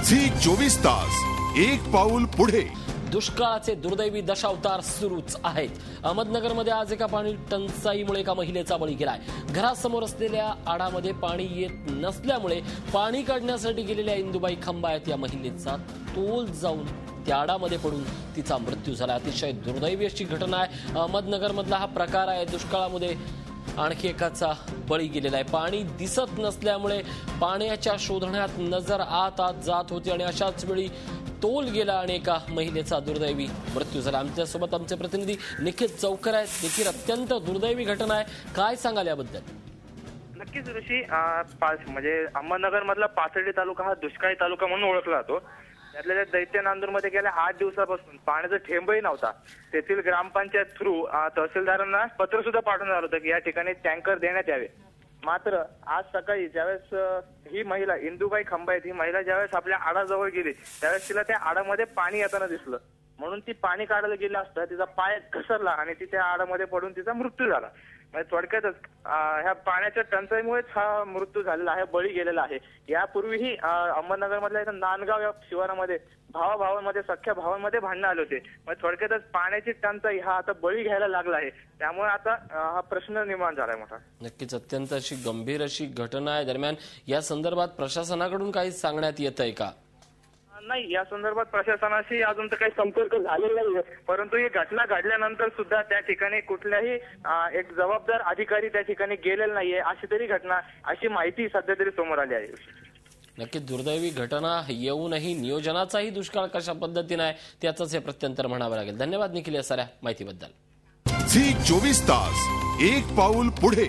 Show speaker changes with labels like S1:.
S1: झी24 तास एक पाऊल पुढे।
S2: दुष्काळाचे दुर्दैवी दशावतार सुरूच आहेत। अहमदनगरमध्ये आज एका पाणी टंचाईमुळे एका महिलेचा बळी गेलाय। घरासमोर असलेल्या आडामध्ये पाणी येत नसल्यामुळे पाणी काढण्यासाठी गेलेल्या इंदुबाई खंबायत या महिलेचा तोल जाऊन त्या आडामध्ये पडून तिचा मृत्यू झाला। अतिशय दुर्दैवी अशी घटना आहे। अहमदनगरमधला हा प्रकार आहे। दुष्काळामध्ये आणखी एकाचा बळी गेलेला आहे। पाणी दिसत नसल्यामुळे पाण्याच्या शोधण्यात नजर आत जात होती आणि अशाच वेळी तोल गेला आणि एका महिलेचा दुर्दैवी मृत्यू झाला। आमच्यासोबत आमचे प्रतिनिधी निखिल चौकर आहेत। निखिल, अत्यंत दुर्दैवी घटना आहे, काय सांगाल याबद्दल?
S3: नक्कीच ऋषी, म्हणजे अहमदनगर मधला पाथर्डी तालुका हा दुष्काळी तालुका म्हणून ओळखला जातो। त्यातल्या दैत्य नांदूरमध्ये गेल्या 8 दिवसापासून पाण्याचा थेंबही नव्हता। तेथील ग्रामपंचायत थ्रू तहसीलदारांना पत्र सुद्धा पाठवण्यात आलं होतं की या ठिकाणी टँकर देण्यात यावे। मात्र आज सकाळी ज्यावेळेस ही महिला इंदुबाई खंबायत ही महिला ज्यावेळेस आपल्या आडाजवळ गेली त्यावेळेस तिला त्या आडामध्ये पाणी येताना दिसलं, म्हणून ती पाणी काढायला गेली असता तिचा पाय घसरला आणि ती त्या आडामध्ये पडून तिचा मृत्यू झाला। म्हणजे थोडक्यातच ह्या पाण्याच्या टंचाईमुळेच हा मृत्यू झालेला आहे, बळी गेलेला आहे। यापूर्वीही अहमदनगर मधल्या इथं नांदगाव या शिवारामध्ये भावाभावांमध्ये सख्या भावांमध्ये भांडणं आले होते। म्हणजे थोडक्यातच पाण्याची टंचाई हा आता बळी घ्यायला लागला आहे, त्यामुळे आता हा प्रश्न निर्माण झालाय मोठा।
S2: नक्कीच अत्यंत अशी गंभीर अशी घटना आहे। दरम्यान या संदर्भात प्रशासनाकडून काही सांगण्यात येत आहे का?
S3: नाही, या संदर्भात प्रशासनाशी अजून तर काही संपर्क झालेला नाही, परंतु ही घटना घडल्यानंतर सुद्धा त्या ठिकाणी कुठल्याही एक जबाबदार अधिकारी त्या ठिकाणी गेलेला नाहीये अशी माहिती सध्या तरी समोर आली आहे।
S2: नक्कीच दुर्दैवी घटना येऊनही नियोजनाचाही दुष्काळ कशा पद्धतीने आहे त्याचंच हे प्रत्यंतर म्हणावं लागेल। धन्यवाद निखिल या साऱ्या माहितीबद्दल।
S1: झी24 तास एक पाऊल पुढे।